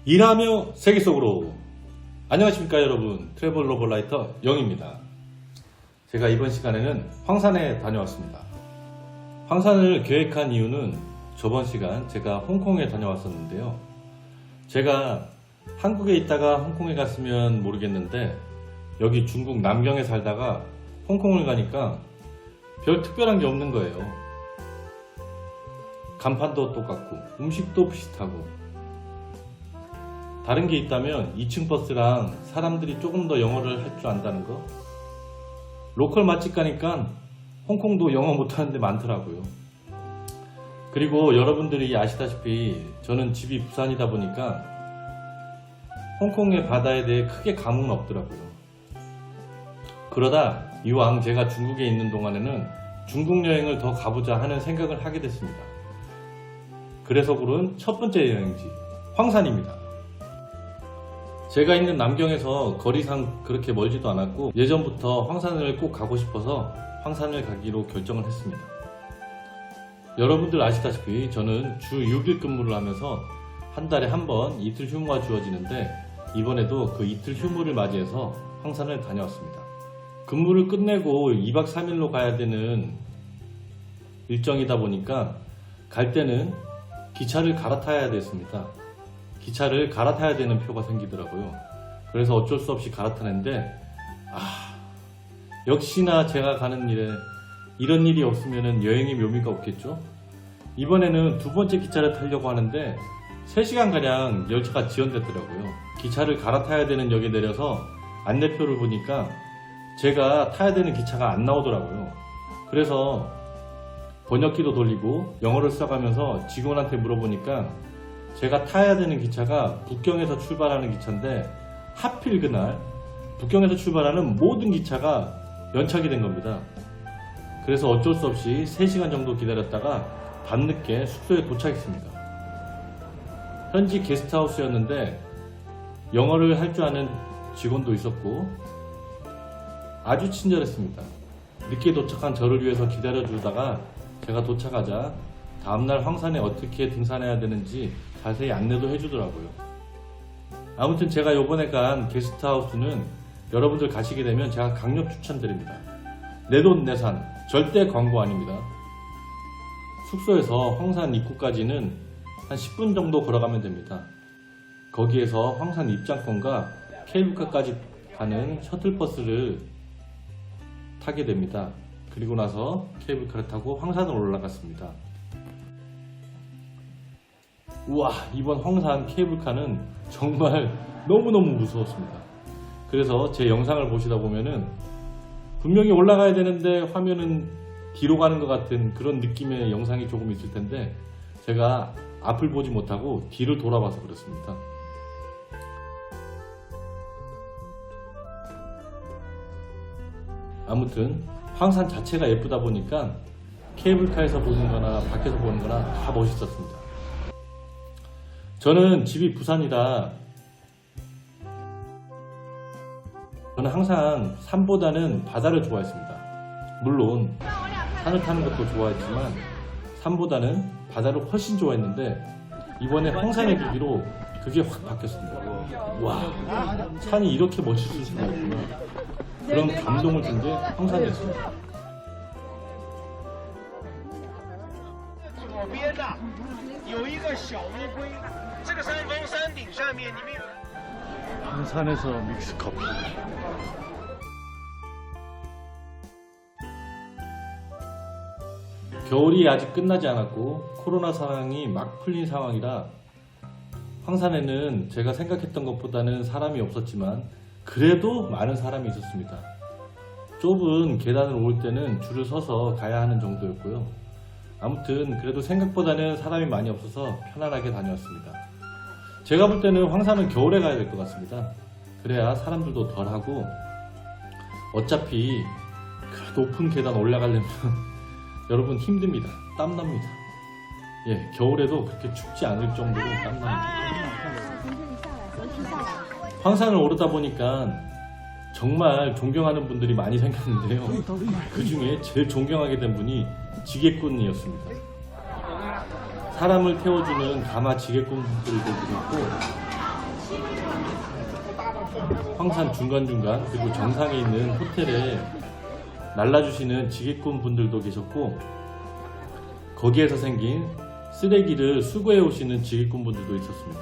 일하며 세계 속으로. 안녕하십니까 여러분, 트래블 로벌라이터 영입니다. 제가 이번 시간에는 황산에 다녀왔습니다. 황산을 계획한 이유는 저번 시간 제가 홍콩에 다녀왔었는데요. 제가 한국에 있다가 홍콩에 갔으면 모르겠는데 여기 중국 남경에 살다가 홍콩을 가니까 별 특별한 게 없는 거예요. 간판도 똑같고 음식도 비슷하고, 다른 게 있다면 2층 버스랑 사람들이 조금 더 영어를 할 줄 안다는 거. 로컬 맛집 가니까 홍콩도 영어 못하는 데 많더라고요. 그리고 여러분들이 아시다시피 저는 집이 부산이다 보니까 홍콩의 바다에 대해 크게 감흥은 없더라고요. 그러다 이왕 제가 중국에 있는 동안에는 중국 여행을 더 가보자 하는 생각을 하게 됐습니다. 그래서 고른 첫 번째 여행지 황산입니다. 제가 있는 남경에서 거리상 그렇게 멀지도 않았고 예전부터 황산을 꼭 가고 싶어서 황산을 가기로 결정을 했습니다. 여러분들 아시다시피 저는 주 6일 근무를 하면서 한 달에 한 번 이틀 휴무가 주어지는데 이번에도 그 이틀 휴무를 맞이해서 황산을 다녀왔습니다. 근무를 끝내고 2박 3일로 가야 되는 일정이다 보니까 갈 때는 기차를 갈아타야 됐습니다. 기차를 갈아타야 되는 표가 생기더라고요. 그래서 어쩔 수 없이 갈아타는데 역시나 제가 가는 일에 이런 일이 없으면 여행의 묘미가 없겠죠. 이번에는 두 번째 기차를 타려고 하는데 3시간가량 열차가 지연됐더라고요. 기차를 갈아타야 되는 역에 내려서 안내표를 보니까 제가 타야 되는 기차가 안 나오더라고요. 그래서 번역기도 돌리고 영어를 써가면서 직원한테 물어보니까 제가 타야 되는 기차가 북경에서 출발하는 기차인데 하필 그날 북경에서 출발하는 모든 기차가 연착이 된 겁니다. 그래서 어쩔 수 없이 3시간 정도 기다렸다가 밤늦게 숙소에 도착했습니다. 현지 게스트하우스였는데 영어를 할 줄 아는 직원도 있었고 아주 친절했습니다. 늦게 도착한 저를 위해서 기다려주다가 제가 도착하자 다음날 황산에 어떻게 등산해야 되는지 자세히 안내도 해주더라고요. 아무튼 제가 이번에 간 게스트하우스는 여러분들 가시게 되면 제가 강력 추천드립니다. 내돈내산, 절대 광고 아닙니다. 숙소에서 황산 입구까지는 한 10분 정도 걸어가면 됩니다. 거기에서 황산 입장권과 케이블카까지 가는 셔틀버스를 타게 됩니다. 그리고 나서 케이블카를 타고 황산을 올라갔습니다. 우와, 이번 황산 케이블카는 정말 너무너무 무서웠습니다. 그래서 제 영상을 보시다 보면은 분명히 올라가야 되는데 화면은 뒤로 가는 것 같은 그런 느낌의 영상이 조금 있을 텐데 제가 앞을 보지 못하고 뒤를 돌아봐서 그렇습니다. 아무튼 황산 자체가 예쁘다 보니까 케이블카에서 보는 거나 밖에서 보는 거나 다 멋있었습니다. 저는 집이 부산이라 저는 항상 산보다는 바다를 좋아했습니다. 물론 산을 타는 것도 좋아했지만 산보다는 바다를 훨씬 좋아했는데 이번에 황산의 계기로 그게 확 바뀌었습니다. 와, 산이 이렇게 멋있을 수가 있구나. 그런 감동을 준 게 황산이었습니다. 左边呐有一个小乌龟，这个山峰山顶上面，你们 황산에서 믹스 커피. 겨울이 아직 끝나지 않았고 코로나 상황이 막 풀린 상황이라 황산에는 제가 생각했던 것보다는 사람이 없었지만 그래도 많은 사람이 있었습니다. 좁은 계단을 올 때는 줄을 서서 가야 하는 정도였고요. 아무튼 그래도 생각보다는 사람이 많이 없어서 편안하게 다녀왔습니다. 제가 볼 때는 황산은 겨울에 가야 될 것 같습니다. 그래야 사람들도 덜하고 어차피 그 높은 계단 올라가려면 여러분 힘듭니다. 땀납니다. 예, 겨울에도 그렇게 춥지 않을 정도로 땀납니다. 황산을 오르다 보니까 정말 존경하는 분들이 많이 생겼는데요. 그 중에 제일 존경하게 된 분이 지게꾼이었습니다. 사람을 태워주는 가마 지게꾼들도 있고 황산 중간중간 그리고 정상에 있는 호텔에 날라주시는 지게꾼 분들도 계셨고, 거기에서 생긴 쓰레기를 수거해 오시는 지게꾼 분들도 있었습니다.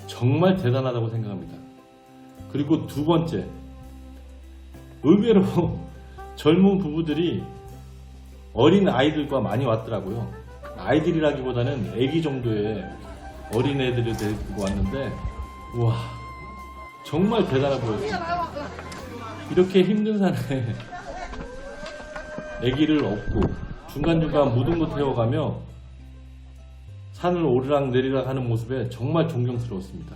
정말 대단하다고 생각합니다. 그리고 두 번째, 의외로 젊은 부부들이 어린 아이들과 많이 왔더라고요. 아이들이라기보다는 아기 정도의 어린애들을 데리고 왔는데, 와, 정말 대단해 보였어요. 이렇게 힘든 산에 아기를 업고 중간중간 무등도 태워가며 산을 오르락 내리락 하는 모습에 정말 존경스러웠습니다.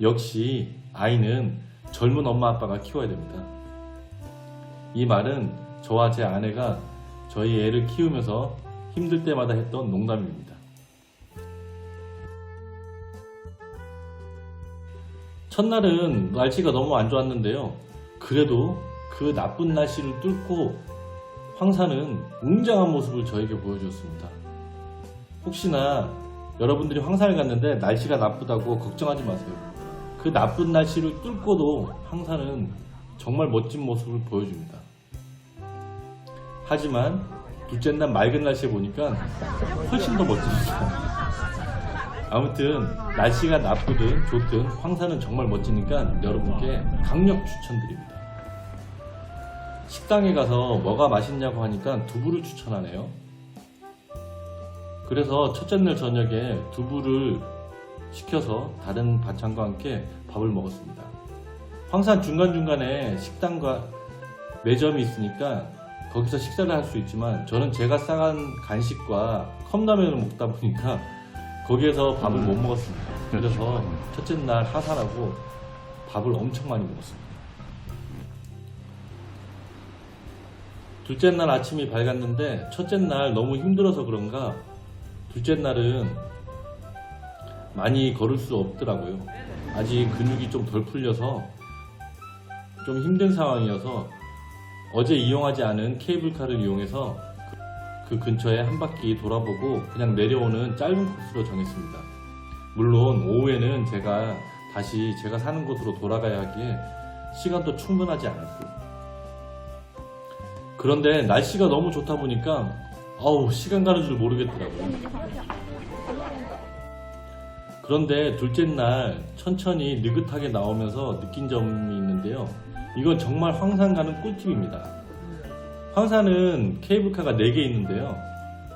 역시 아이는 젊은 엄마 아빠가 키워야 됩니다. 이 말은 저와 제 아내가 저희 애를 키우면서 힘들 때마다 했던 농담입니다. 첫날은 날씨가 너무 안 좋았는데요. 그래도 그 나쁜 날씨를 뚫고 황산은 웅장한 모습을 저에게 보여주었습니다. 혹시나 여러분들이 황산을 갔는데 날씨가 나쁘다고 걱정하지 마세요. 그 나쁜 날씨를 뚫고도 황산은 정말 멋진 모습을 보여줍니다. 하지만 둘째 날 맑은 날씨에 보니까 훨씬 더 멋집니다. 아무튼 날씨가 나쁘든 좋든 황산은 정말 멋지니까 여러분께 강력 추천드립니다. 식당에 가서 뭐가 맛있냐고 하니까 두부를 추천하네요. 그래서 첫째 날 저녁에 두부를 시켜서 다른 반찬과 함께 밥을 먹었습니다. 황산 중간중간에 식당과 매점이 있으니까 거기서 식사를 할 수 있지만, 저는 제가 싸간 간식과 컵라면을 먹다 보니까 거기에서 밥을 못 먹었습니다. 그래서 첫째 날 하산하고 밥을 엄청 많이 먹었습니다. 둘째 날 아침이 밝았는데 첫째 날 너무 힘들어서 그런가 둘째 날은 많이 걸을 수 없더라고요. 아직 근육이 좀 덜 풀려서 좀 힘든 상황이어서 어제 이용하지 않은 케이블카를 이용해서 그 근처에 한 바퀴 돌아보고 그냥 내려오는 짧은 코스로 정했습니다. 물론 오후에는 제가 다시 제가 사는 곳으로 돌아가야 하기에 시간도 충분하지 않았고, 그런데 날씨가 너무 좋다 보니까 시간 가는 줄 모르겠더라고요. 그런데 둘째 날 천천히 느긋하게 나오면서 느낀 점이 있는데요. 이건 정말 황산 가는 꿀팁입니다. 황산은 케이블카가 4개 있는데요.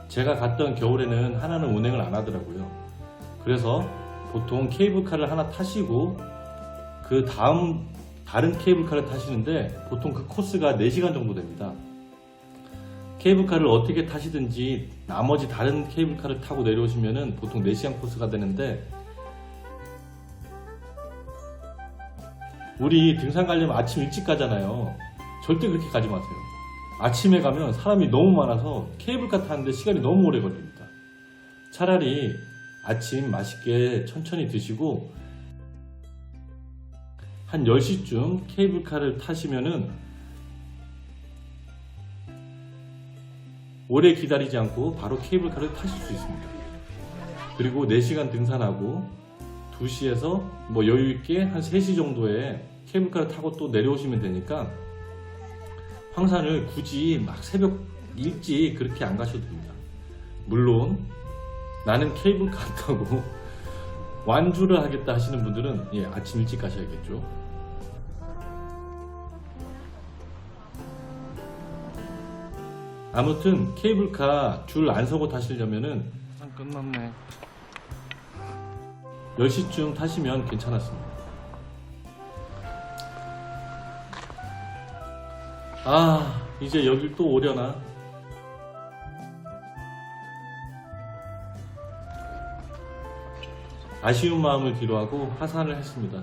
제가 갔던 겨울에는 하나는 운행을 안 하더라고요. 그래서 보통 케이블카를 하나 타시고 그 다음 다른 케이블카를 타시는데 보통 그 코스가 4시간 정도 됩니다. 케이블카를 어떻게 타시든지 나머지 다른 케이블카를 타고 내려오시면은 보통 4시간 코스가 되는데, 우리 등산 가려면 아침 일찍 가잖아요. 절대 그렇게 가지 마세요. 아침에 가면 사람이 너무 많아서 케이블카 타는데 시간이 너무 오래 걸립니다. 차라리 아침 맛있게 천천히 드시고 한 10시쯤 케이블카를 타시면은 오래 기다리지 않고 바로 케이블카를 타실 수 있습니다. 그리고 4시간 등산하고 2시에서 여유있게 한 3시 정도에 케이블카를 타고 또 내려오시면 되니까 황산을 굳이 막 새벽 일찍 그렇게 안 가셔도 됩니다. 물론 나는 케이블카 안 타고 완주를 하겠다 하시는 분들은 아침 일찍 가셔야겠죠. 아무튼 케이블카 줄 안 서고 타시려면은 끝났네. 10시쯤 타시면 괜찮았습니다. 이제 여길 또 오려나? 아쉬운 마음을 뒤로하고 하산을 했습니다.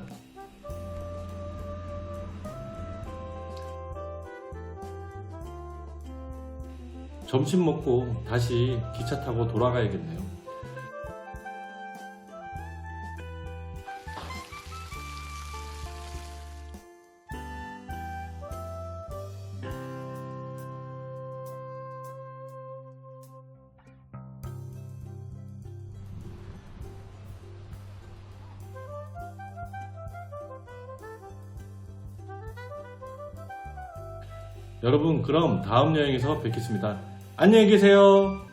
점심 먹고 다시 기차 타고 돌아가야겠네요. 여러분 그럼 다음 여행에서 뵙겠습니다. 안녕히 계세요.